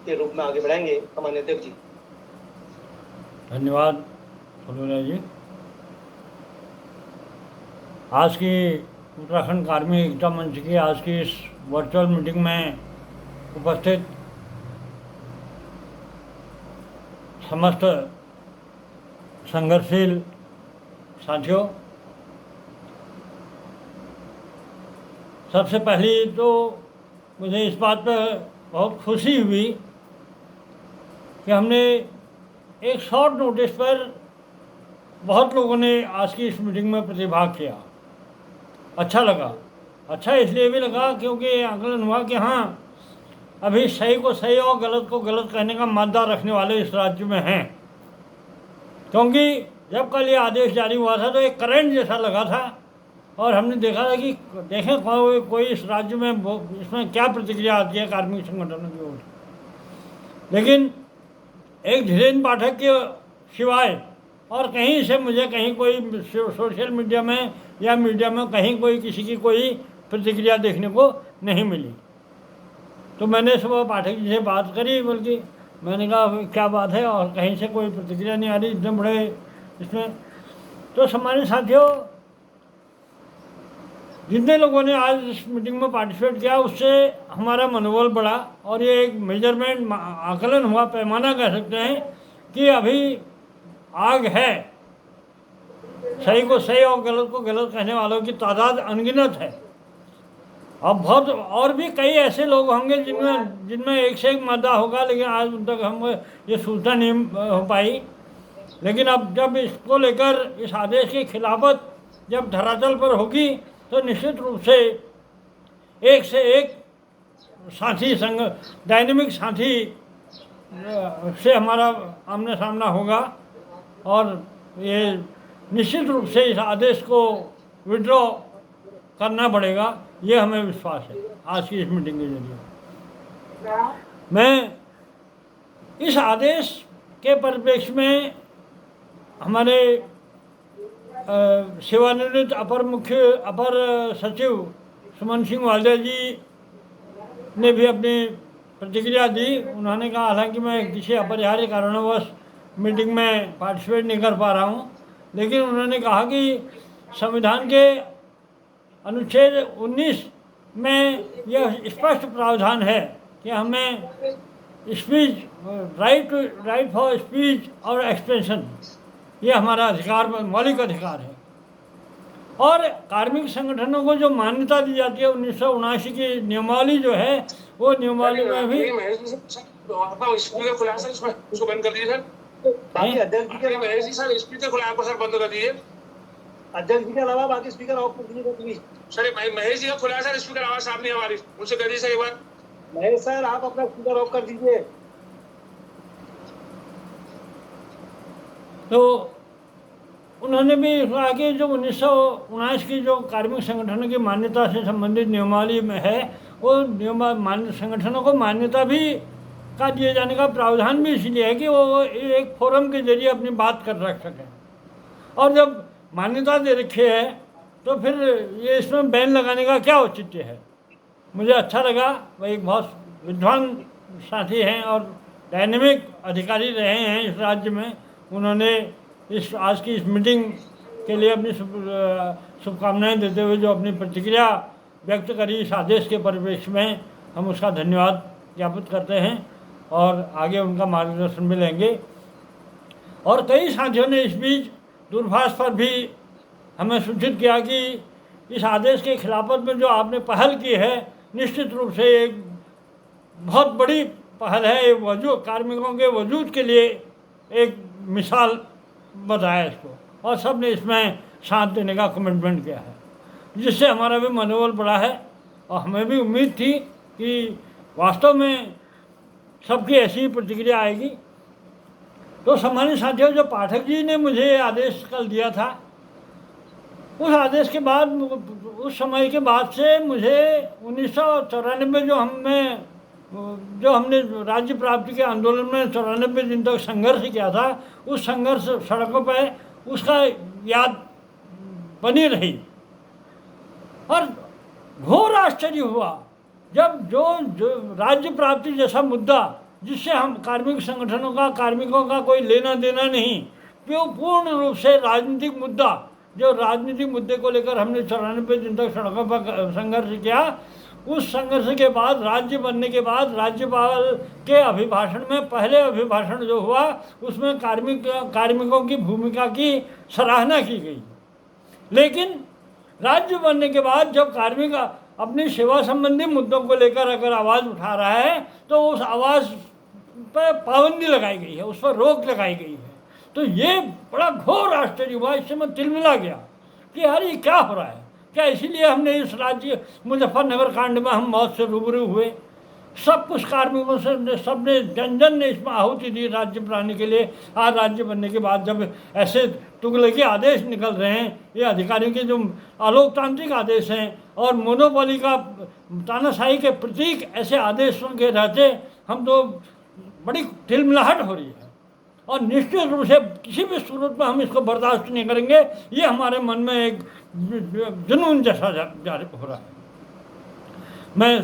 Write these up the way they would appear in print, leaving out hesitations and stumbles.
के रूप में आगे बढ़ाएंगे हमारे अध्यक्ष जी। धन्यवाद फलूरा जी। आज की उत्तराखंड कार्मिक एकता मंच की आज की इस वर्चुअल मीटिंग में उपस्थित समस्त संघर्षशील साथियों, सबसे पहली तो मुझे इस बात पर बहुत खुशी हुई कि हमने एक शॉर्ट नोटिस पर बहुत लोगों ने आज की इस मीटिंग में प्रतिभाग किया। अच्छा लगा। अच्छा इसलिए भी लगा क्योंकि आकलन हुआ कि हाँ, अभी सही को सही और गलत को गलत कहने का मादा रखने वाले इस राज्य में हैं। क्योंकि जब कल ये आदेश जारी हुआ था तो एक करंट जैसा लगा था और हमने देखा था कि देखें कोई इस राज्य में इसमें क्या प्रतिक्रिया आती है कार्मिक संगठनों की ओर। लेकिन एक धीरेन्द्र पाठक के सिवाय और कहीं से मुझे कहीं कोई सोशल मीडिया में या मीडिया में कहीं कोई किसी की कोई प्रतिक्रिया देखने को नहीं मिली। तो मैंने सुबह पाठक जी से बात करी, बल्कि मैंने कहा क्या बात है, और कहीं से कोई प्रतिक्रिया नहीं आ रही इतने बड़े इसमें। तो सम्मानित साथियों, जितने लोगों ने आज इस मीटिंग में पार्टिसिपेट किया उससे हमारा मनोबल बढ़ा और ये एक मेजरमेंट आकलन हुआ, पैमाना कह सकते हैं कि अभी आग है। सही को सही और गलत को गलत कहने वालों की तादाद अनगिनत है। अब बहुत और भी कई ऐसे लोग होंगे जिनमें एक से एक मादा होगा, लेकिन आज उन तक हम ये सूचना नहीं हो पाई। लेकिन अब जब इसको लेकर इस आदेश की खिलाफत जब धरातल पर होगी तो निश्चित रूप से एक साथी संग डायनेमिक साथी से हमारा आमने सामना होगा और ये निश्चित रूप से इस आदेश को विड्रॉ करना पड़ेगा, ये हमें विश्वास है। आज की इस मीटिंग के जरिए मैं इस आदेश के परिप्रेक्ष्य में हमारे सेवानिवृत्त अपर सचिव सुमन सिंह वालिया जी ने भी अपनी प्रतिक्रिया दी। उन्होंने कहा हालांकि मैं किसी अपरिहार्य कारणवश मीटिंग में पार्टिसिपेट नहीं कर पा रहा हूँ, लेकिन उन्होंने कहा कि संविधान के अनुच्छेद 19 में यह स्पष्ट प्रावधान है कि हमें स्पीच राइट फॉर स्पीच और एक्सप्रेशन, ये हमारा अधिकार, मौलिक अधिकार है। और कार्मिक संगठनों को जो मान्यता दी जाती है 1979 की नियमावली जो है, वो नियमावली में भी उसको बंद कर दीजिए सर। बाकी अध्यक्ष स्पीकर खुला आपको सर, बंद कर दीजिए। अध्यक्ष जी के अलावा बाकी स्पीकर ऑफ कर दीजिए प्लीज। सर महेश जी का खुला है सर स्पीकर, आवाज साफ नहीं हमारी, उनसे कर दीजिए सर एक बार। महेश सर आप अपना स्पीकर ऑफ कर दीजिए। तो उन्होंने भी कहा कि जो 1979 की जो कार्मिक संगठनों की मान्यता से संबंधित नियमावली में है, वो संगठनों को मान्यता भी का दिए जाने का प्रावधान भी इसलिए है कि वो एक फोरम के जरिए अपनी बात कर रख सकें। और जब मान्यता दे रखी है तो फिर ये इसमें बैन लगाने का क्या औचित्य है। मुझे अच्छा लगा, वह एक बहुत विद्वान साथी हैं और डायनेमिक अधिकारी रहे हैं इस राज्य में। उन्होंने इस आज की इस मीटिंग के लिए अपनी शुभकामनाएं देते हुए जो अपनी प्रतिक्रिया व्यक्त करी इस आदेश के परिप्रेक्ष्य में, हम उसका धन्यवाद ज्ञापित करते हैं और आगे उनका मार्गदर्शन भी लेंगे। और कई साथियों ने इस बीच दूरभाष पर भी हमें सूचित किया कि इस आदेश के खिलाफत में जो आपने पहल की है, निश्चित रूप से एक बहुत बड़ी पहल है। वजूद कार्मिकों के वजूद के लिए एक मिसाल बताया इसको, और सब ने इसमें साथ देने का कमिटमेंट किया है, जिससे हमारा भी मनोबल बढ़ा है। और हमें भी उम्मीद थी कि वास्तव में सबकी ऐसी ही प्रतिक्रिया आएगी। तो सम्मानित साथियों, जो पाठक जी ने मुझे आदेश कल दिया था, उस आदेश के बाद, उस समय के बाद से मुझे 1994 जो हमने राज्य प्राप्ति के आंदोलन में 94 दिन तक संघर्ष किया था, उस संघर्ष सड़कों पर उसका याद बनी रही। और घोर आश्चर्य हुआ जब जो राज्य प्राप्ति जैसा मुद्दा जिससे हम कार्मिक संगठनों का, कार्मिकों का कोई लेना देना नहीं, पूर्ण रूप से राजनीतिक मुद्दा, जो राजनीतिक मुद्दे को लेकर हमने 94 दिन तक सड़कों पर संघर्ष किया, उस संघर्ष के बाद राज्य बनने के बाद राज्यपाल के अभिभाषण में पहले अभिभाषण जो हुआ उसमें कार्मिकों की भूमिका की सराहना की गई। लेकिन राज्य बनने के बाद जब कार्मिक अपनी सेवा संबंधी मुद्दों को लेकर अगर आवाज़ उठा रहा है तो उस आवाज़ पर पाबंदी लगाई गई है, उस पर रोक लगाई गई है। तो ये बड़ा घोर आश्चर्य हुआ, इससे मैं तिलमिला गया कि यार ये क्या हो रहा है। क्या इसीलिए हमने इस राज्य मुजफ्फरनगर कांड में हम मौत से रूबरू हुए? सब कुछ कार्मिकों से सबने जन जन ने इसमें आहुति दी राज्य बनाने के लिए। आज राज्य बनने के बाद जब ऐसे तुगलकी आदेश निकल रहे हैं, ये अधिकारियों के जो अलोकतांत्रिक आदेश हैं और मोनोपोली का तानाशाही के प्रतीक ऐसे आदेशों के रहते, हम तो बड़ी तिलमिलाहट हो रही है। और निश्चित रूप से किसी भी सूरत में हम इसको बर्दाश्त नहीं करेंगे। ये हमारे मन में एक जुनून जैसा जारी हो रहा है। मैं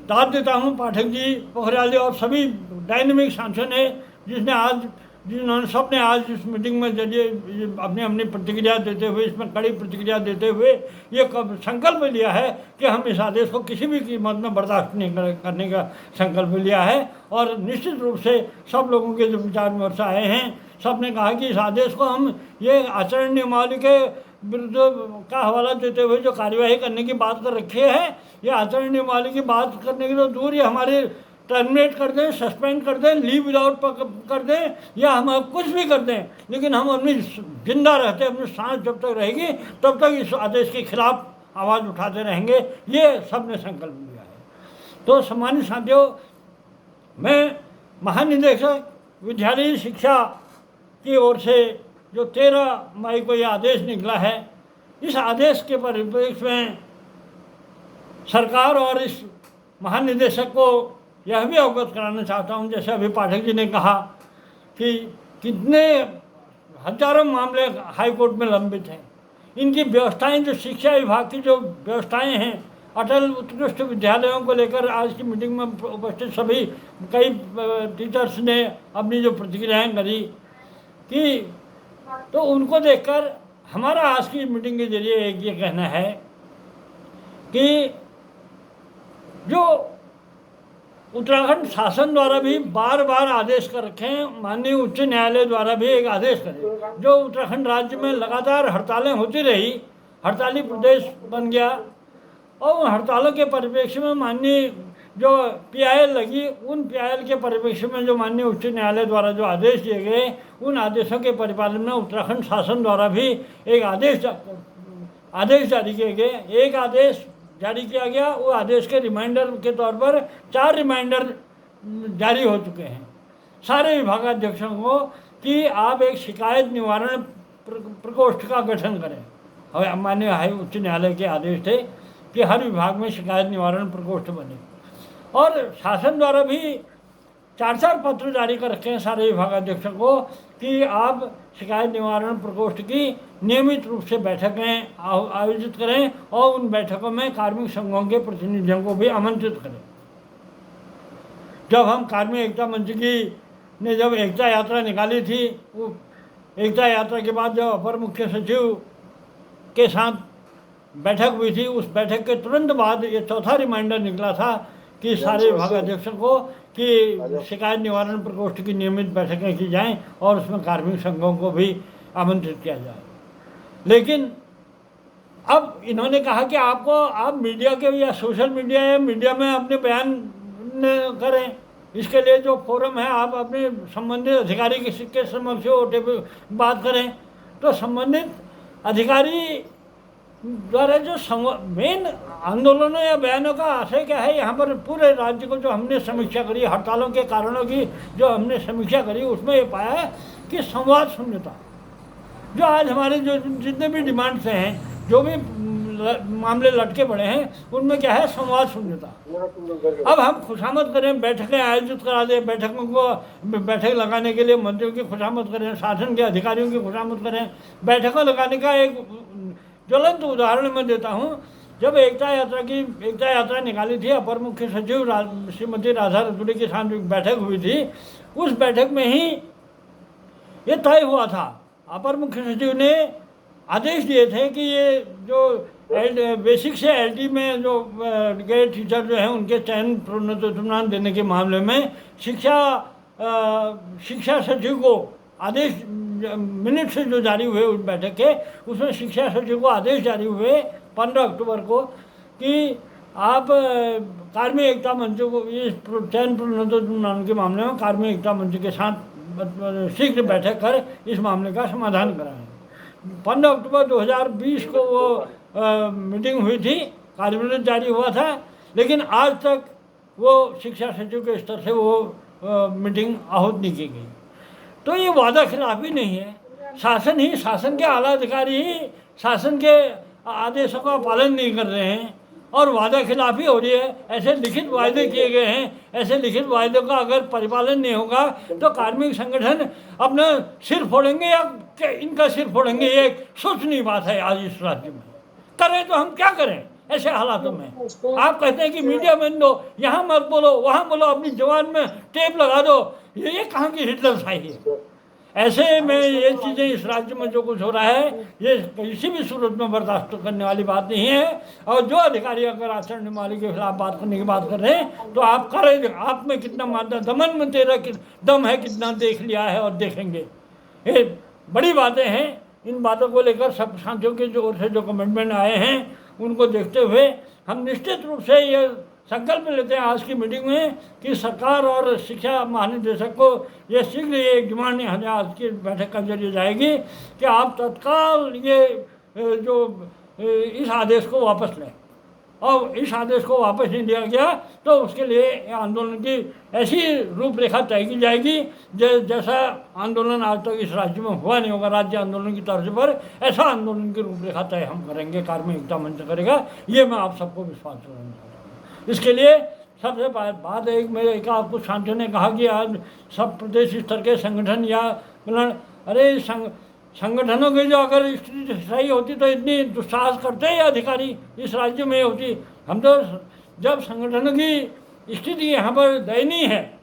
दाद देता हूँ पाठक जी, पोखरियाल जी और सभी डायनेमिक सांसद ने जिन्होंने सबने आज इस मीटिंग में जरिए अपनी प्रतिक्रिया देते हुए, इसमें कड़ी प्रतिक्रिया देते हुए ये संकल्प लिया है कि हम इस आदेश को किसी भी कीमत में बर्दाश्त नहीं करने का संकल्प लिया है। और निश्चित रूप से सब लोगों के जो विचार विमर्श आए हैं, सब ने कहा कि इस आदेश को हम ये आचरण नियमावली के विरुद्ध का हवाला देते हुए जो कार्यवाही करने की बात कर रखी है, ये आचरण नियमावली की बात करने की तो दूर, ये हमारे टर्मिनेट कर दें, सस्पेंड कर दें, लीव विदाउट कर दें या हम कुछ भी कर दें, लेकिन हम अपनी जिंदा रहते, अपनी सांस जब तक रहेगी तब तक इस आदेश के खिलाफ आवाज़ उठाते रहेंगे। ये सब ने संकल्प लिया है। तो सम्मानित साथियों, मैं महानिदेशक विद्यालयी शिक्षा की ओर से जो 13 मई को ये आदेश निकला है, इस आदेश के परिप्रेक्ष्य में सरकार और इस महानिदेशक को यह भी अवगत कराना चाहता हूँ, जैसे अभी पाठक जी ने कहा कि कितने हजारों मामले हाई कोर्ट में लंबित हैं। इनकी व्यवस्थाएं, जो शिक्षा विभाग की जो व्यवस्थाएं हैं, अटल उत्कृष्ट विद्यालयों को लेकर आज की मीटिंग में उपस्थित सभी कई टीचर्स ने अपनी जो प्रतिक्रियाएं करी कि, तो उनको देखकर हमारा आज की मीटिंग के जरिए एक ये कहना है कि जो उत्तराखंड शासन द्वारा भी बार बार आदेश कर रखे हैं, माननीय उच्च न्यायालय द्वारा भी एक आदेश करे, जो उत्तराखंड राज्य में लगातार हड़तालें होती रही, हड़ताली प्रदेश बन गया, और उन हड़तालों के परिप्रेक्ष्य में माननीय जो PIL लगी, उन PIL के परिप्रेक्ष्य में जो माननीय उच्च न्यायालय द्वारा जो आदेश दिए गए, उन आदेशों के परिपालन में उत्तराखंड शासन द्वारा भी एक आदेश जारी किए गए। एक आदेश जारी किया गया, वो आदेश के रिमाइंडर के तौर पर 4 रिमाइंडर जारी हो चुके हैं सारे विभागाध्यक्षों को कि आप एक शिकायत निवारण प्रकोष्ठ का गठन करें। माननीय हाई उच्च न्यायालय के आदेश थे कि हर विभाग में शिकायत निवारण प्रकोष्ठ बने, और शासन द्वारा भी 4 पत्र जारी कर रखे हैं सारे विभागाध्यक्षों को कि आप शिकायत निवारण प्रकोष्ठ की नियमित रूप से बैठकें आयोजित करें और उन बैठकों में कार्मिक संघों के प्रतिनिधियों को भी आमंत्रित करें। जब हम कार्मिक एकता मंच की ने जब एकता यात्रा निकाली थी, वो एकता यात्रा के बाद जब अपर मुख्य सचिव के साथ बैठक हुई थी, उस बैठक के तुरंत बाद ये 4था रिमाइंडर निकला था कि सारे विभागाध्यक्षों को कि शिकायत निवारण प्रकोष्ठ की नियमित बैठकें की जाएं और उसमें कार्मिक संघों को भी आमंत्रित किया जाए। लेकिन अब इन्होंने कहा कि आप मीडिया के या सोशल मीडिया या मीडिया में अपने बयान करें, इसके लिए जो फोरम है आप अपने संबंधित अधिकारी के समक्ष बात करें। तो संबंधित अधिकारी द्वारा जो मेन आंदोलनों या बयानों का आशय क्या है, यहाँ पर पूरे राज्य को जो हमने समीक्षा करी, हड़तालों के कारणों की जो हमने समीक्षा करी, उसमें ये पाया है कि संवाद शून्यता, जो आज हमारे जो जितने भी डिमांड्स हैं, जो भी मामले लटके पड़े हैं, उनमें क्या है, संवाद शून्यता। अब हम खुशामद करें, बैठकें आयोजित करा दें, बैठकों को बैठक लगाने के लिए मंत्रियों की खुशामद करें, शासन के अधिकारियों की खुशामद करें। बैठकों लगाने का एक ज्वलंत उदाहरण मैं देता हूँ। जब एकता यात्रा निकाली थी, अपर मुख्य सचिव श्रीमती राधा रतूड़ी के साथ एक बैठक हुई थी, उस बैठक में ही ये तय हुआ था। अपर मुख्य सचिव ने आदेश दिए थे कि ये जो बेसिक से एलटी में जो गए टीचर जो हैं उनके चयन प्रोन्नति देने के मामले में शिक्षा सचिव को आदेश, मिनट से जो जारी हुए उस बैठक के, उसमें शिक्षा सचिव को आदेश जारी हुए 15 अक्टूबर को कि आप कार्मिक एकता मंच को इस चयन प्रोन्नति के मामले में कार्मिक एकता मंच के साथ शीघ्र बैठक कर इस मामले का समाधान कराएं। 15 अक्टूबर 2020 को वो मीटिंग हुई थी, कार्यविधि जारी हुआ था, लेकिन आज तक वो शिक्षा सचिव के स्तर से वो मीटिंग आहूत नहीं की गई। तो ये वादा खिलाफी नहीं है, शासन के आला अधिकारी ही शासन के आदेशों का पालन नहीं कर रहे हैं और वादा खिलाफी हो रही है। ऐसे लिखित वायदे किए गए हैं, ऐसे लिखित वायदों का अगर परिपालन नहीं होगा तो कार्मिक संगठन अपना सिर फोड़ेंगे या इनका सिर फोड़ेंगे। ये सोचनीय बात है आज इस राज्य में। करें तो हम क्या करें ऐसे हालातों में? आप कहते हैं कि मीडिया बंद दो, यहाँ मत बोलो, वहाँ बोलो, अपनी जवान में टेप लगा दो। ये कहाँ की हिटलर शाही है? ऐसे में ये चीज़ें इस राज्य में जो कुछ हो रहा है, ये किसी भी सूरत में बर्दाश्त करने वाली बात नहीं है। और जो अधिकारी अगर आचरण प्रणाली के खिलाफ बात करने की बात कर रहे हैं तो आप करें, आप में कितना मानता दमन में तेरा दम है, कितना देख लिया है और देखेंगे। ये बड़ी बातें हैं। इन बातों को लेकर सब साथियों के ओर से जो कमिटमेंट आए हैं उनको देखते हुए हम निश्चित रूप से ये संकल्प लेते हैं आज की मीटिंग में कि सरकार और शिक्षा महानिदेशक को ये शीघ्र ये एक डिमांड यहाँ आज की बैठक का जरिए जाएगी कि आप तत्काल ये जो इस आदेश को वापस लें, और इस आदेश को वापस नहीं लिया गया तो उसके लिए आंदोलन की ऐसी रूपरेखा तय की जाएगी जैसा आंदोलन आज तक इस राज्य में हुआ नहीं होगा। राज्य आंदोलन की तर्ज पर ऐसा आंदोलन की रूपरेखा तय हम करेंगे, कार्मिक एकता मंच करेगा। ये मैं आप सबको विश्वास दिलाना चाहता हूँ। इसके लिए सबसे बात एक मेरे एक आपको साथियों ने कहा कि आज सब प्रदेश स्तर के संगठन या मतलब अरे संगठनों की जो अगर स्थिति सही होती तो इतनी दुस्साहस करते ही अधिकारी इस राज्य में होती। हम तो जब संगठनों की स्थिति यहाँ पर दयनीय है,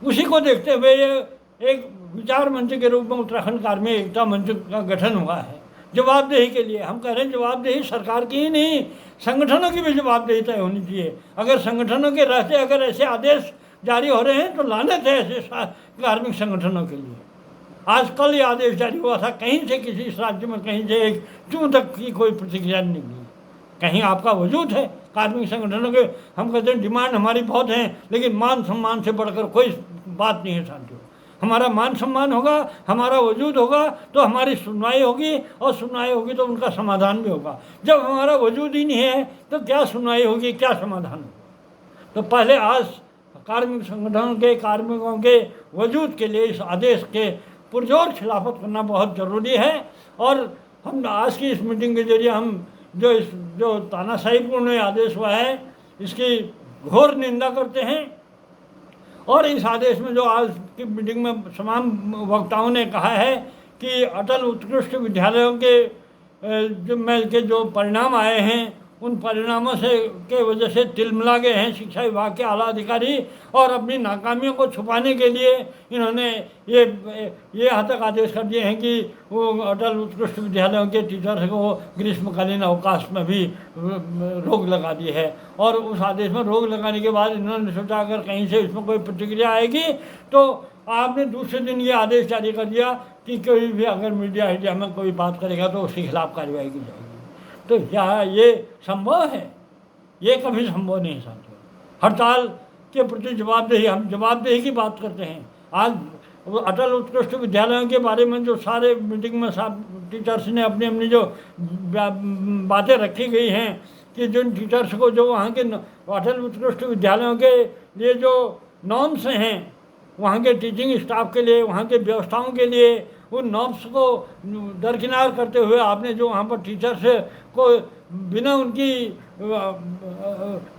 उसी को देखते हुए ये एक विचार मंच के रूप में उत्तराखंड कार्मिक एकता मंच का गठन हुआ है जवाबदेही के लिए। हम कह रहे हैं जवाबदेही सरकार की ही नहीं, संगठनों की भी जवाबदेही तय होनी चाहिए। अगर संगठनों के रहते अगर ऐसे आदेश जारी हो रहे हैं तो लानत है ऐसे कार्मिक संगठनों के लिए। आज कल ये आदेश जारी हुआ था, कहीं से किसी इस राज्य में कहीं से एक चूं तक की कोई प्रतिक्रिया नहीं मिली। कहीं आपका वजूद है कार्मिक संगठनों के? हम कहते हैं डिमांड हमारी बहुत है, लेकिन मान सम्मान से बढ़कर कोई बात नहीं है साथियों। हमारा मान सम्मान होगा, हमारा वजूद होगा तो हमारी सुनवाई होगी, और सुनवाई होगी तो उनका समाधान भी होगा। जब हमारा वजूद ही नहीं है तो क्या सुनवाई होगी, क्या समाधान होगा? तो पहले आज कार्मिक संगठनों के कार्मिकों के वजूद के लिए इस आदेश के पुरजोर खिलाफत करना बहुत ज़रूरी है। और हम आज की इस मीटिंग के जरिए हम जो तानाशाहीपूर्ण आदेश हुआ है इसकी घोर निंदा करते हैं। और इस आदेश में जो आज की मीटिंग में तमाम वक्ताओं ने कहा है कि अटल उत्कृष्ट विद्यालयों के जो परिणाम आए हैं उन परिणामों से के वजह से तिलमिला गए हैं शिक्षा विभाग के आला अधिकारी, और अपनी नाकामियों को छुपाने के लिए इन्होंने ये यहाँ तक आदेश कर दिए हैं कि वो अटल उत्कृष्ट विद्यालयों के टीचर्स को ग्रीष्मकालीन अवकाश में भी रोक लगा दी है। और उस आदेश में रोक लगाने के बाद इन्होंने सोचा अगर कहीं से इसमें कोई प्रतिक्रिया आएगी तो आपने दूसरे दिन ये आदेश जारी कर दिया कि कोई भी अगर मीडिया में कोई बात करेगा तो उसके खिलाफ कार्रवाई की जाएगी। तो क्या ये संभव है? ये कभी संभव नहीं साथियों। हड़ताल के प्रति जवाबदेही, हम जवाबदेही की बात करते हैं। आज अटल उत्कृष्ट विद्यालयों के बारे में जो सारे मीटिंग में सब टीचर्स ने अपनी अपनी जो बातें रखी गई हैं कि जिन टीचर्स को जो वहाँ के अटल उत्कृष्ट विद्यालयों के लिए जो नॉर्म्स हैं वहाँ के टीचिंग स्टाफ के लिए, वहाँ के व्यवस्थाओं के लिए, उन नॉर्म्स को दरकिनार करते हुए आपने जो वहाँ पर टीचर्स को बिना उनकी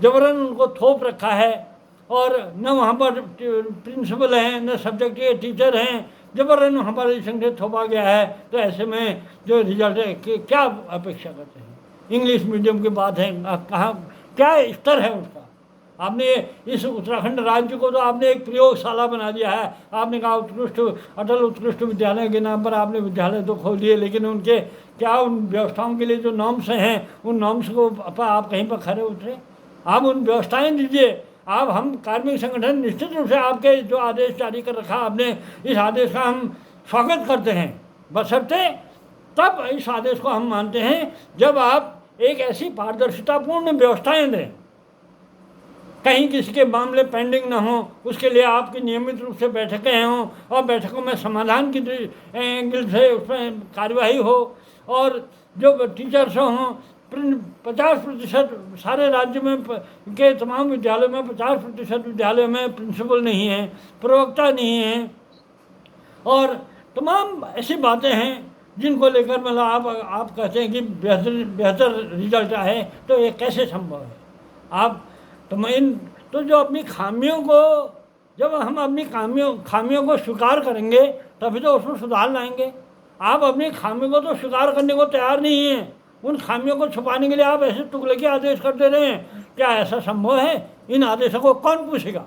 जबरन उनको थोप रखा है, और न वहाँ पर प्रिंसिपल हैं न सब्जेक्ट के टीचर हैं, जबरन वहाँ पर संगठित थोपा गया है। तो ऐसे में जो रिजल्ट है क्या अपेक्षा करते हैं? इंग्लिश मीडियम की बात है, कहाँ क्या स्तर है उसका। आपने इस उत्तराखंड राज्य को तो आपने एक प्रयोगशाला बना दिया है। आपने कहा उत्कृष्ट अटल उत्कृष्ट विद्यालय के नाम पर आपने विद्यालय तो खोल दिए, लेकिन उनके क्या उन व्यवस्थाओं के लिए जो नॉर्म्स हैं उन नॉर्म्स को पर आप कहीं पर खड़े उतरे। आप उन व्यवस्थाएं दीजिए। आप हम कार्मिक संगठन निश्चित रूप से आपके जो आदेश जारी कर रखा आपने, इस आदेश का हम स्वागत करते हैं, बशर्ते तब इस आदेश को हम मानते हैं जब आप एक ऐसी पारदर्शितापूर्ण व्यवस्थाएं दें, कहीं किसी के मामले पेंडिंग ना हो, उसके लिए आपकी नियमित रूप से बैठकें हों और बैठकों में समाधान की एंगल से उसमें कार्यवाही हो, और जो टीचर्स हों 50% सारे राज्य में के तमाम विद्यालयों में 50% विद्यालयों में प्रिंसिपल नहीं है, प्रवक्ता नहीं है, और तमाम ऐसी बातें हैं जिनको लेकर मतलब आप कहते हैं कि बेहतर रिजल्ट आए, तो ये कैसे संभव है। आप तो जो अपनी खामियों को, जब हम अपनी खामियों को स्वीकार करेंगे तभी तो उसमें सुधार लाएंगे। आप अपनी खामियों को तो स्वीकार करने को तैयार नहीं हैं, उन खामियों को छुपाने के लिए आप ऐसे तुगलकी आदेश कर दे रहे हैं। क्या ऐसा संभव है? इन आदेशों को कौन पूछेगा?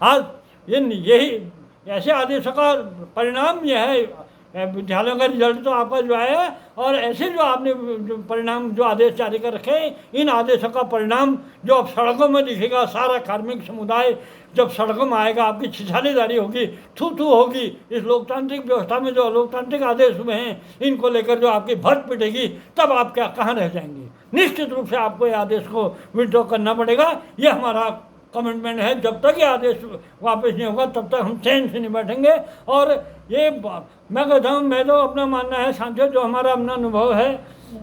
आज यही ऐसे आदेशों का परिणाम यह है, विद्यालयों का रिजल्ट तो आपका जो है, और ऐसे जो आपने जो परिणाम जो आदेश जारी कर रखे, इन आदेशों का परिणाम जो अब सड़कों में दिखेगा, सारा कार्मिक समुदाय जब सड़कों में आएगा, आपकी छिछालीदारी होगी, थू होगी, इस लोकतांत्रिक व्यवस्था में जो लोकतांत्रिक आदेश हुए हैं इनको लेकर जो आपकी भट पिटेगी, तब आप क्या कहाँ रह जाएंगे। निश्चित रूप से आपको ये आदेश को विड्रॉ करना पड़ेगा। ये हमारा कमिटमेंट है। जब तक ये आदेश वापस नहीं होगा तब तक हम चैन से नहीं बैठेंगे। और ये मैं कहता हूँ, मैं तो अपना मानना है साथियों, जो हमारा अपना अनुभव है,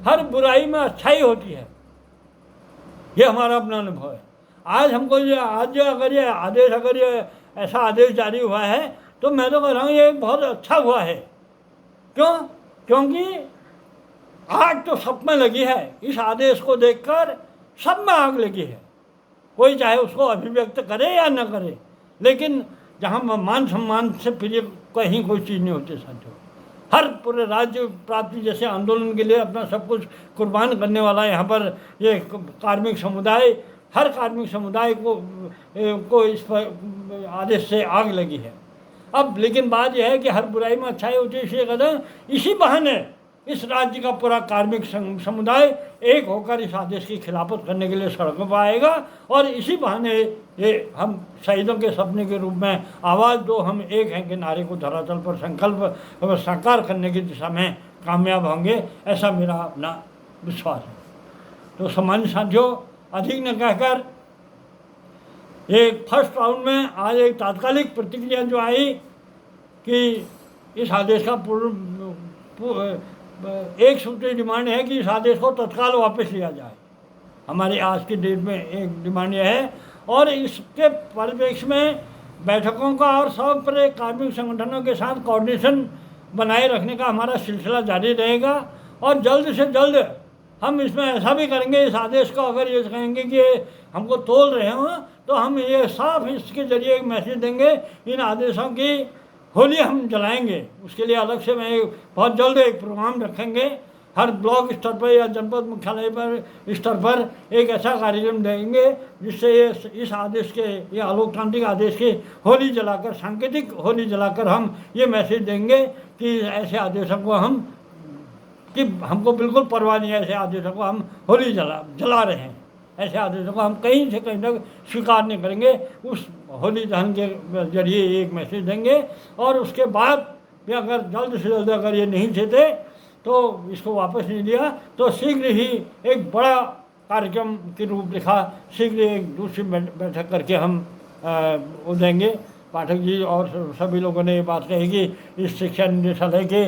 हर बुराई में अच्छाई होती है, ये हमारा अपना अनुभव है। आज हमको अगर ये ऐसा आदेश जारी हुआ है तो मैं तो कह रहा हूँ ये बहुत अच्छा हुआ है। क्योंकि आग तो सब में लगी है। इस आदेश को देखकर सब में आग लगी है, कोई चाहे उसको अभिव्यक्त करे या न करे, लेकिन जहाँ मान सम्मान से प्रिय कहीं कोई चीज़ नहीं होती साथियों। हर पूरे राज्य प्राप्ति जैसे आंदोलन के लिए अपना सब कुछ कुर्बान करने वाला यहाँ पर ये कार्मिक समुदाय, हर कार्मिक समुदाय को इस पर आदेश से आग लगी है। अब लेकिन बात यह है कि हर बुराई में अच्छाई होती है, इसलिए कहते हैं इसी बहाने इस राज्य का पूरा कार्मिक समुदाय एक होकर इस आदेश की खिलाफत करने के लिए सड़कों पर आएगा, और इसी बहाने ये हम शहीदों के सपने के रूप में आवाज़ दो हम एक हैं के नारे को धरातल पर संकल्प साकार करने की दिशा में कामयाब होंगे, ऐसा मेरा अपना विश्वास है। तो सामान्य साथियों, अधिक न कहकर एक फर्स्ट राउंड में आज एक तात्कालिक प्रतिक्रिया जो आई कि इस आदेश का एक सूत्री डिमांड है कि इस आदेश को तत्काल वापस लिया जाए। हमारी आज की डेट में एक डिमांड यह है, और इसके परिप्रेक्ष्य में बैठकों का और सब पर कार्मिक संगठनों के साथ कोऑर्डिनेशन बनाए रखने का हमारा सिलसिला जारी रहेगा। और जल्द से जल्द हम इसमें ऐसा भी करेंगे, इस आदेश को अगर ये कहेंगे कि हमको तोल रहे हों तो हम ये साफ इसके जरिए एक मैसेज देंगे, इन आदेशों की होली हम जलाएंगे। उसके लिए अलग से मैं बहुत जल्द एक प्रोग्राम रखेंगे, हर ब्लॉक स्तर पर या जनपद मुख्यालय पर स्तर पर एक ऐसा कार्यक्रम देंगे जिससे ये इस आदेश के, ये आलोकतांत्रिक आदेश की होली जलाकर, सांकेतिक होली जलाकर हम ये मैसेज देंगे कि ऐसे आदेशों को हमको बिल्कुल परवाह नहीं है, ऐसे आदेशों को हम होली जला रहे हैं, ऐसे आदेशों को हम कहीं से कहीं तक स्वीकार नहीं करेंगे। उस होली दहन के जरिए एक मैसेज देंगे, और उसके बाद भी अगर जल्द से जल्द अगर ये नहीं देते तो इसको वापस नहीं लिया तो शीघ्र ही एक बड़ा कार्यक्रम की रूपरेखा शीघ्र एक दूसरी बैठक करके हम वो देंगे। पाठक जी और सभी लोगों ने ये बात कही कि इस शिक्षा निदेशालय के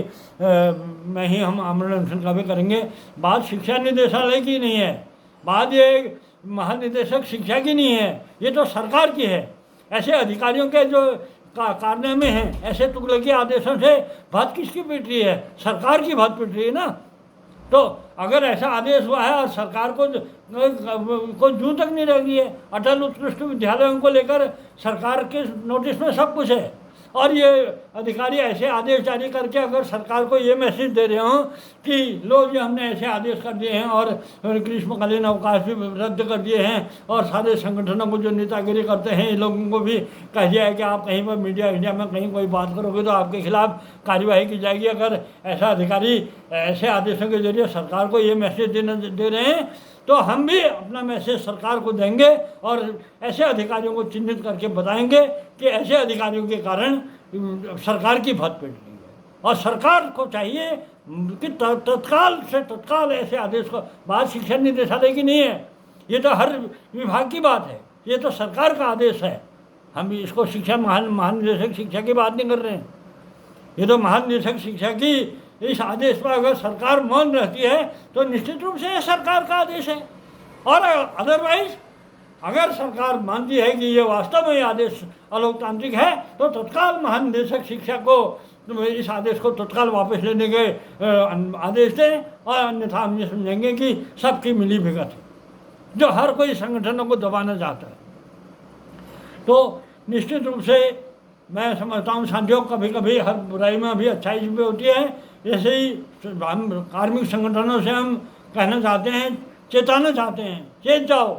में ही हम आमरण अनशन का भी करेंगे। बात शिक्षा निदेशालय की नहीं है, बात ये महानिदेशक शिक्षा की नहीं है, ये तो सरकार की है। ऐसे अधिकारियों के जो कारनामे हैं, ऐसे तुगलकी आदेशों से बात किसकी पिट रही है? सरकार की बात पिट रही है ना। तो अगर ऐसा आदेश हुआ है और सरकार को जूं तक नहीं रह गई है, अटल उत्कृष्ट विद्यालयों को लेकर सरकार के नोटिस में सब कुछ है, और ये अधिकारी ऐसे आदेश जारी करके अगर सरकार को ये मैसेज दे रहे हों कि लो जी हमने ऐसे आदेश कर दिए हैं और ग्रीष्मकालीन अवकाश भी रद्द कर दिए हैं और सारे संगठनों को जो नेतागिरी करते हैं इन लोगों को भी कह दिया है कि आप कहीं पर मीडिया इंडिया में कहीं कोई बात करोगे तो आपके खिलाफ कार्यवाही की जाएगी, अगर ऐसा अधिकारी ऐसे आदेशों के जरिए सरकार को ये मैसेज दे रहे हैं तो हम भी अपना मैसेज सरकार को देंगे और ऐसे अधिकारियों को चिन्हित करके बताएंगे कि ऐसे अधिकारियों के कारण सरकार की भत पिट रही है और सरकार को चाहिए कि तत्काल से तत्काल ऐसे आदेश को, बात शिक्षा निदेशालय की नहीं है, ये तो हर विभाग की बात है, ये तो सरकार का आदेश है। हम इसको शिक्षा महानिदेशक शिक्षा की बात नहीं कर रहे हैं, ये तो महानिदेशक शिक्षा की इस आदेश पर अगर सरकार मौन रहती है तो निश्चित रूप से ये सरकार का आदेश है। और अदरवाइज अगर सरकार मानती है कि ये वास्तव में ये आदेश अलोकतांत्रिक है तो तत्काल महानिदेशक शिक्षा को इस आदेश को तत्काल वापस लेने के आदेश दें और अन्यथा हम ये समझेंगे कि सबकी मिली भगत है जो हर कोई संगठनों को दबाना चाहता है। तो निश्चित रूप से मैं समझता हूँ साथियों, कभी कभी हर बुराई में भी अच्छाई भी होती है। ऐसे ही हम कार्मिक संगठनों से हम कहना चाहते हैं, चेताना चाहते हैं, चेत जाओ,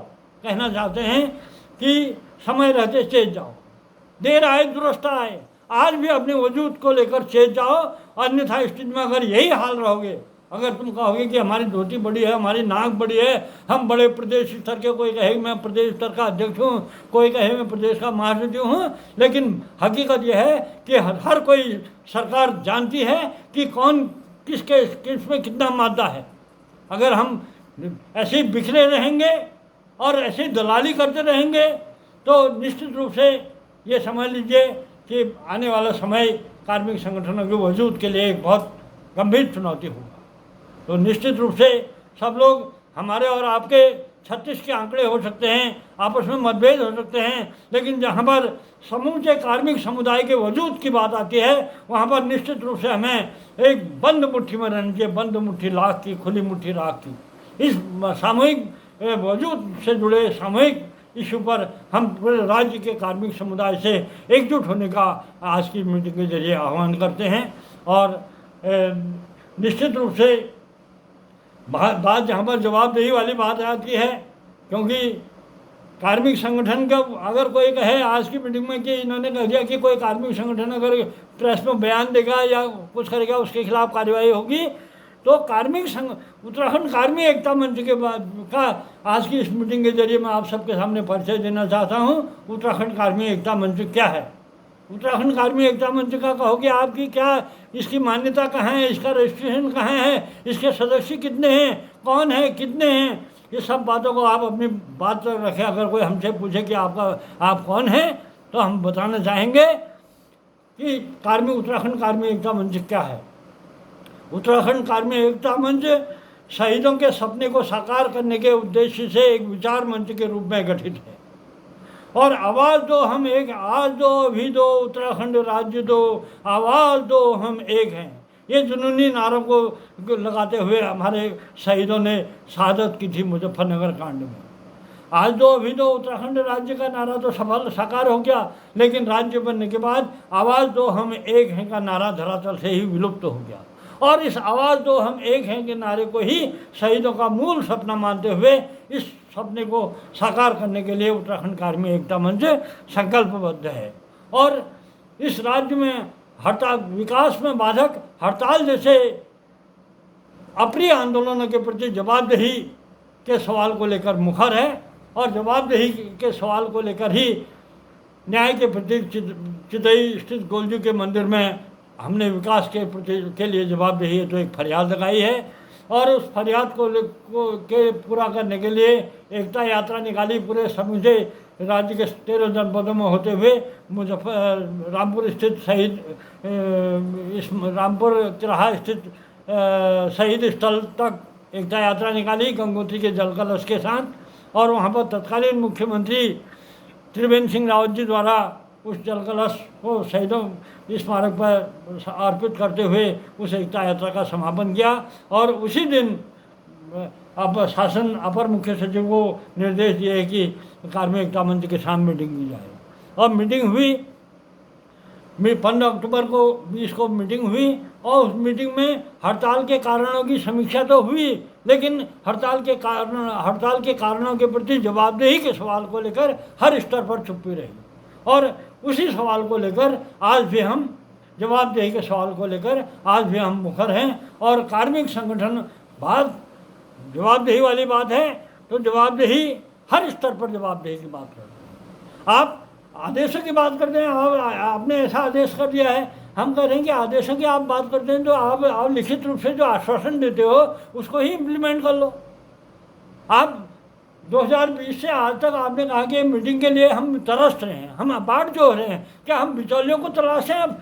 कहना चाहते हैं कि समय रहते चेत जाओ, देर आए दुरुस्त आए। आज भी अपने वजूद को लेकर चेत जाओ, अन्यथा स्थिति में अगर यही हाल रहोगे, अगर तुम कहोगे कि हमारी धोती बड़ी है, हमारी नाक बड़ी है, हम बड़े प्रदेश स्तर के, कोई कहे मैं प्रदेश स्तर का अध्यक्ष हूँ, कोई कहे मैं प्रदेश का महासचिव हूँ, लेकिन हकीकत यह है कि हर कोई सरकार जानती है कि कौन किस में कितना मादा है। अगर हम ऐसे ही बिखरे रहेंगे और ऐसे ही दलाली करते रहेंगे तो निश्चित रूप से ये समझ लीजिए कि आने वाला समय कार्मिक संगठनों के वजूद के लिए एक बहुत गंभीर चुनौती होगा। तो निश्चित रूप से सब लोग, हमारे और आपके 36 के आंकड़े हो सकते हैं, आपस में मतभेद हो सकते हैं, लेकिन जहाँ पर समूचे कार्मिक समुदाय के वजूद की बात आती है वहाँ पर निश्चित रूप से हमें एक बंद मुट्ठी में रहनी चाहिए, बंद मुट्ठी लाख की, खुली मुट्ठी राख की। इस सामूहिक वजूद से जुड़े सामूहिक इशू पर हम पूरे राज्य के कार्मिक समुदाय से एकजुट होने का आज की मीटिंग के जरिए आह्वान करते हैं। और निश्चित रूप से बात जहाँ पर जवाबदेही वाली बात आती है, क्योंकि कार्मिक संगठन का अगर कोई कहे आज की मीटिंग में कि इन्होंने कह दिया कि कोई कार्मिक संगठन अगर प्रेस में बयान देगा या कुछ करेगा उसके खिलाफ कार्रवाई होगी, तो उत्तराखंड कार्मिक एकता मंच के बाद का आज की इस मीटिंग के जरिए मैं आप सबके सामने परिचय देना चाहता हूँ। उत्तराखंड कार्मिक एकता मंच क्या है? उत्तराखंड कार्मिक एकता मंच का कहोगे आपकी क्या, इसकी मान्यता कहाँ है, इसका रजिस्ट्रेशन कहाँ है, इसके सदस्य कितने हैं, कौन है, कितने हैं, ये सब बातों को आप अपनी बात तक रखें। अगर कोई हमसे पूछे कि आप कौन हैं तो हम बताना चाहेंगे कि उत्तराखंड कार्मिक एकता मंच क्या है। उत्तराखंड कार्मिक एकता मंच शहीदों के सपने को साकार करने के उद्देश्य से एक विचार मंच के रूप में गठित है। और आवाज़ दो हम एक, आज दो अभी दो, उत्तराखंड राज्य दो, आवाज़ दो हम एक हैं, ये जुनूनी नारों को लगाते हुए हमारे शहीदों ने शहादत की थी मुजफ्फरनगर कांड में। आज दो अभी दो उत्तराखंड राज्य का नारा तो सफल साकार हो गया, लेकिन राज्य बनने के बाद आवाज़ दो हम एक हैं का नारा धरातल से ही विलुप्त हो गया। और इस आवाज़ दो हम एक हैं के नारे को ही शहीदों का मूल सपना मानते हुए इस सपने को साकार करने के लिए उत्तराखंड कार्मिक एकता मंच संकल्पबद्ध है। और इस राज्य में हड़ताल, विकास में बाधक हड़ताल जैसे अप्रिय आंदोलनों के प्रति जवाबदेही के सवाल को लेकर मुखर है और जवाबदेही के सवाल को लेकर ही न्याय के प्रति चिदई स्थित गोलजू के मंदिर में हमने विकास के लिए जवाबदेही है तो एक फरियाद लगाई है। और उस फरियाद के पूरा करने के लिए एकता यात्रा निकाली पूरे समूचे राज्य के 13 जनपदों में होते हुए रामपुर स्थित शहीद इस रामपुर तिराहा स्थित शहीद स्थल तक एकता यात्रा निकाली गंगोत्री के जल कलश के साथ। और वहाँ पर तत्कालीन मुख्यमंत्री त्रिवेंद्र सिंह रावत जी द्वारा उस जल कलश को शहीदों स्मारक पर अर्पित करते हुए उस एकता यात्रा का समापन किया। और उसी दिन अब शासन अपर मुख्य सचिव को निर्देश दिए कि कार्मिक एकता मंच के साथ मीटिंग की जाए। और मीटिंग हुई। 15 अक्टूबर को 20 को मीटिंग हुई और उस मीटिंग में हड़ताल के कारणों की समीक्षा तो हुई, लेकिन हड़ताल के कारणों के प्रति जवाबदेही के सवाल को लेकर हर स्तर पर चुप्पी रही। और उसी सवाल को लेकर आज भी हम जवाबदेही के सवाल को लेकर आज भी हम मुखर हैं। और कार्मिक संगठन बात जवाबदेही वाली बात है तो जवाबदेही हर स्तर पर जवाबदेही की बात करते हैं। आप आदेशों की बात करते हैं, आपने ऐसा आदेश कर दिया है, हम कह रहे हैं कि आदेशों की आप बात करते हैं तो आप लिखित रूप से जो आश्वासन देते हो उसको ही इम्प्लीमेंट कर लो। आप 2020 से आज तक आपने कहा कि मीटिंग के लिए हम तरस रहे हैं, हम अपार्ट जो हो रहे हैं, क्या हम बिचौलियों को तलाशें? अब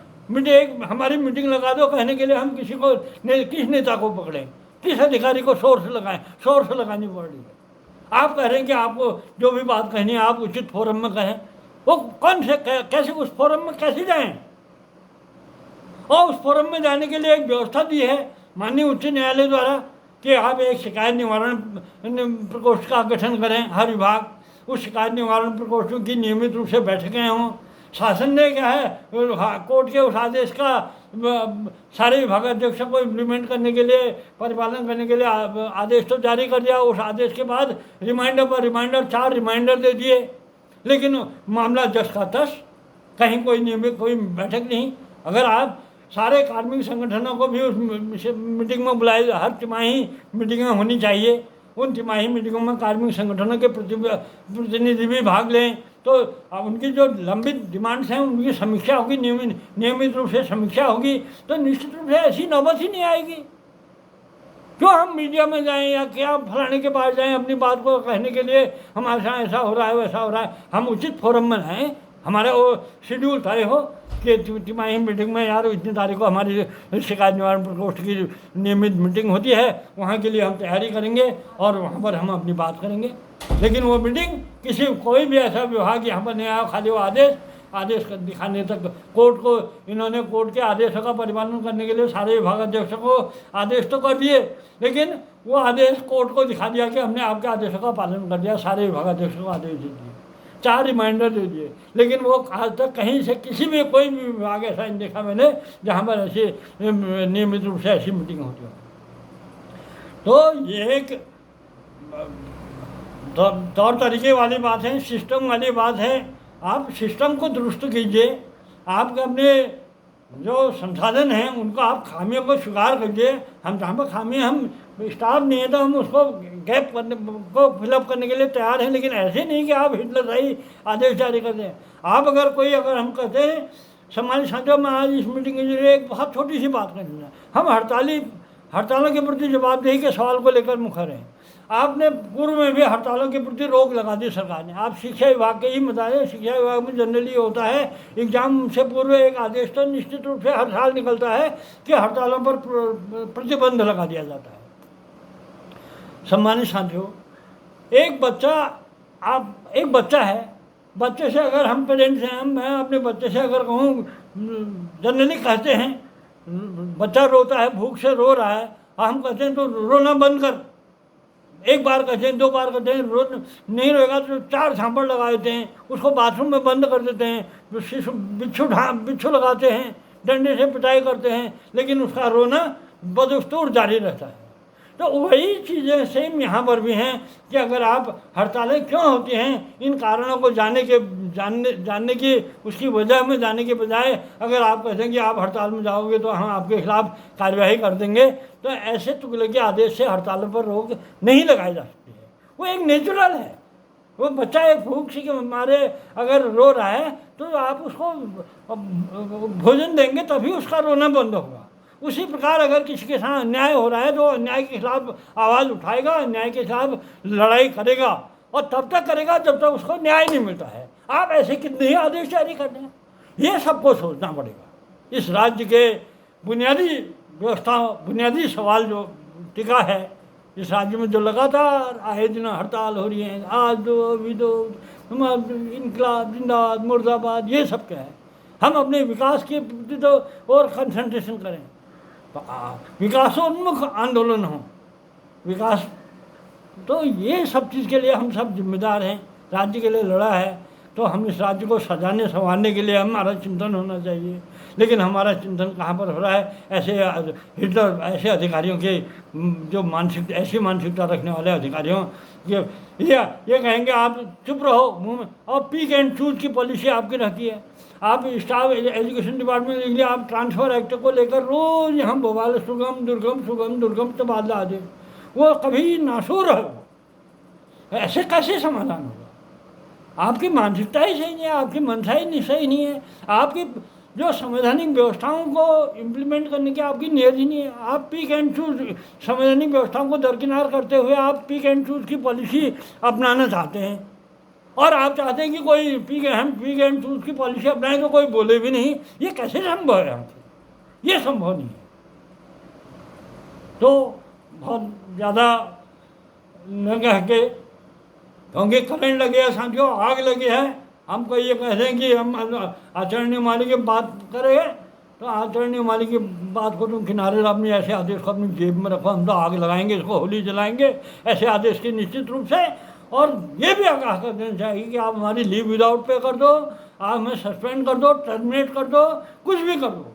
हमारी मीटिंग लगा दो कहने के लिए हम किस नेता को पकड़ें, किस अधिकारी को सोर्स लगानी पड़ रही है। आप कह रहे हैं कि आपको जो भी बात कहनी है आप उचित फोरम में कहें, वो कौन से कैसे उस फोरम में कैसे जाएं? और उस फोरम में जाने के लिए एक व्यवस्था दी है माननीय उच्च न्यायालय द्वारा कि आप एक शिकायत निवारण प्रकोष्ठ का गठन करें हर विभाग। उस शिकायत निवारण प्रकोष्ठों की नियमित रूप से बैठकें हों। शासन ने क्या है कोर्ट के उस आदेश का सारे विभागाध्यक्षों को इम्प्लीमेंट करने के लिए, परिपालन करने के लिए आदेश तो जारी कर दिया। उस आदेश के बाद रिमाइंडर पर रिमाइंडर, 4 रिमाइंडर दे दिए, लेकिन मामला जस का तस, कहीं कोई नियमित कोई बैठक नहीं। अगर आप सारे कार्मिक संगठनों को भी उस मीटिंग में बुलाए, हर तिमाही मीटिंगें होनी चाहिए, उन तिमाही मीटिंगों में कार्मिक संगठनों के प्रतिनिधि भी भाग लें, तो उनकी जो लंबित डिमांड्स हैं उनकी समीक्षा होगी, नियमित रूप से समीक्षा होगी, तो निश्चित रूप से ऐसी नौबत ही नहीं आएगी। क्यों हम मीडिया में जाएं या क्या फलाने के पास जाएं अपनी बात को कहने के लिए, हमारे साथ ऐसा हो रहा है वैसा हो रहा है। हम उचित फोरम में रहें, हमारा वो शेड्यूल तय हो कि तिमाही मीटिंग में यार इतनी तारीख को हमारी शिकायत निवारण प्रकोष्ठ की नियमित मीटिंग होती है, वहाँ के लिए हम तैयारी करेंगे और वहाँ पर हम अपनी बात करेंगे। लेकिन वो मीटिंग कोई भी ऐसा विभाग यहाँ पर नहीं आया, खाली वो आदेश दिखाने तक इन्होंने कोर्ट के आदेशों का परिपालन करने के लिए सारे विभागाध्यक्षों को आदेश तो कर दिए, लेकिन वो आदेश कोर्ट को दिखा दिया कि हमने आपके आदेशों का पालन कर दिया। सारे विभागाध्यक्षों को आदेश दे दिए, 4 रिमाइंडर दे दिए, लेकिन वो आज तक कहीं से कोई भी विभाग ऐसा नहीं देखा मैंने जहाँ पर ऐसी नियमित रूप से ऐसी मीटिंग होती हो। तो ये एक तौर तरीके वाली बात है, सिस्टम वाली बात है। आप सिस्टम को दुरुस्त कीजिए, आप अपने जो संसाधन हैं उनको आप खामियों को स्वीकार करिए। हम जहाँ पर खामियाँ, हम स्टाफ नहीं है तो हम उसको गैप को फिलअप करने के लिए तैयार हैं, लेकिन ऐसे नहीं कि आप हिटलरशाही आदेश जारी कर दें। आप अगर हम कहते हैं समाज साथियों में आज इस मीटिंग के जरिए एक बहुत छोटी सी बात करनी है, हम हड़तालों के प्रति जवाबदेही के सवाल को लेकर मुखर हैं। आपने पूर्व में भी हड़तालों के प्रति रोक लगा दी सरकार ने। आप शिक्षा विभाग के ही बताएं, शिक्षा विभाग में जनरली होता है एग्जाम से पूर्व एक आदेश तो निश्चित रूप से हर साल निकलता है कि हड़तालों पर प्रतिबंध लगा दिया जाता है। सम्मानित साथियों, एक बच्चा है, बच्चे से अगर हम पेरेंट्स हैं, मैं अपने बच्चे से अगर कहूँ, जनरली कहते हैं बच्चा रोता है, भूख से रो रहा है, हम कहते हैं तो रोना बंद कर। एक बार कहते हैं, 2 बार कहते हैं, नहीं रोएगा तो 4 झापड़ लगा देते हैं, उसको बाथरूम में बंद कर देते हैं, बिच्छू लगाते हैं, डंडे से पिटाई करते हैं, लेकिन उसका रोना बदस्तूर जारी रहता है। तो वही चीज़ें सेम यहाँ पर भी हैं कि अगर आप हड़तालें क्यों होती हैं, इन कारणों को जानने की उसकी वजह में जाने के बजाय अगर आप कहते हैं कि आप हड़ताल में जाओगे तो हम आपके खिलाफ कार्यवाही कर देंगे, तो ऐसे तुगलकी आदेश से हड़तालों पर रोक नहीं लगाई जा सकती है। वो एक नेचुरल है। वो बच्चा एक भूख से के मारे अगर रो रहा है तो आप उसको भोजन देंगे तभी उसका रोना बंद होगा। उसी प्रकार अगर किसी के साथ अन्याय हो रहा है तो अन्याय के खिलाफ आवाज़ उठाएगा, अन्याय के खिलाफ लड़ाई करेगा, और तब तक करेगा जब तक उसको न्याय नहीं मिलता है। आप ऐसे कितने ही आदेश जारी कर दें, ये सबको सोचना पड़ेगा। इस राज्य के बुनियादी व्यवस्था, बुनियादी सवाल जो टिका है इस राज्य में, जो लगातार आए दिन हड़ताल हो रही है, आज दो अभी दो, इनकलाब जिंदाबाद मुर्दाबाद, ये सब क्या है। हम अपने विकास के प्रति तो और कंसंट्रेशन करें, विकासोन्मुख आंदोलन हो, विकास, तो ये सब चीज़ के लिए हम सब जिम्मेदार हैं। राज्य के लिए लड़ा है, तो हम इस राज्य को सजाने संवारने के लिए हमारा चिंतन होना चाहिए। लेकिन हमारा चिंतन कहाँ पर हो रहा है? ऐसे हिटलर ऐसे अधिकारियों के जो ऐसी मानसिकता रखने वाले अधिकारियों ये कहेंगे आप चुप रहो मुँह में, और पिक एंड चूज की पॉलिसी आपकी रहती है। आप स्टाफ एजुकेशन डिपार्टमेंट के लिए आप ट्रांसफ़र एक्ट को लेकर रोज़ यहाँ बवाल सुगम दुर्गम तबादला दे, वो कभी नासूर है। ऐसे कैसे समाधान होगा? आपकी मानसिकता ही सही नहीं है, आपकी मनसा ही सही नहीं है, आपकी जो संवैधानिक व्यवस्थाओं को इम्प्लीमेंट करने की आपकी नीयत ही नहीं है। आप पिक एंड चूज संवैधानिक व्यवस्थाओं को दरकिनार करते हुए आप पिक एंड चूज की पॉलिसी अपनाना चाहते हैं, और आप चाहते हैं कि कोई हम पिक एंड चूज की पॉलिसी अपनाएं तो कोई बोले भी नहीं। ये कैसे संभव है? हमसे ये संभव नहीं है। तो बहुत ज़्यादा न कह के, क्योंकि करंट लगे है साथियों, आग लगी है, हमको ये कह दें कि हम आचरणीय माली की बात करें तो आचरणीय माली की बात को तुम किनारे अपने ऐसे आदेश को अपनी जेब में रखो, हम तो आग लगाएंगे, इसको होली जलाएंगे, ऐसे आदेश की निश्चित रूप से। और ये भी आगाह कर देना चाहिए कि आप हमारी लीव विदाउट पे कर दो, आप हमें सस्पेंड कर दो, टर्मिनेट कर दो, कुछ भी कर दो,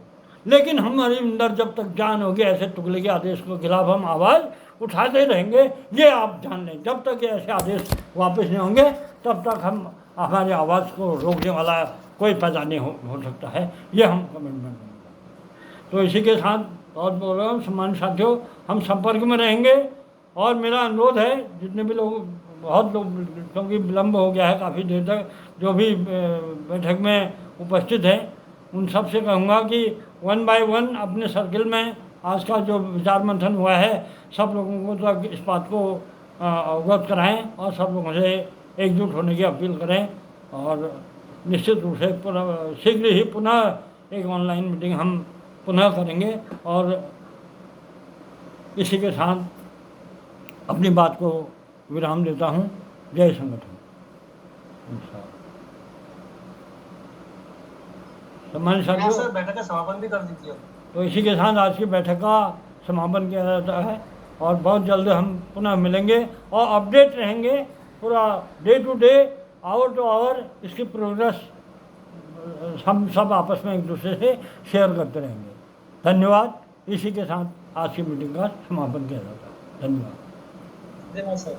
लेकिन हमारे अंदर जब तक जान होगी ऐसे तुगले के आदेश के खिलाफ हम आवाज़ उठाते रहेंगे। ये आप जान लें, जब तक ये ऐसे आदेश वापस नहीं होंगे तब तक हम हमारी आवाज़ को रोकने वाला कोई पैदा नहीं हो सकता है। ये हम कमिटमेंट करेंगे। तो इसी के साथ बहुत बोल रहा हूँ, सम्मानित साथियों, हम संपर्क में रहेंगे। और मेरा अनुरोध है, जितने भी लोग, बहुत लोग, क्योंकि विलम्ब हो गया है काफ़ी देर तक, जो भी बैठक में उपस्थित हैं उन सब से कहूँगा कि 1 बाय 1 अपने सर्किल में आज का जो विचार मंथन हुआ है सब लोगों को तो इस बात को अवगत कराएं और सब लोगों से एकजुट होने की अपील करें। और निश्चित रूप से शीघ्र ही पुनः एक ऑनलाइन मीटिंग हम पुनः करेंगे। और इसी के साथ अपनी बात को विराम देता हूँ। जय संगठन। सम्मानित साथियों, बैठक का समापन भी कर दीजिए। तो इसी के साथ आज की बैठक का समापन किया जाता है और बहुत जल्द हम पुनः मिलेंगे और अपडेट रहेंगे पूरा day to day, hour to hour, इसकी प्रोग्रेस हम सब आपस में एक दूसरे से शेयर करते रहेंगे। धन्यवाद। इसी के साथ आज की मीटिंग का समापन किया जाता है। धन्यवाद। सर।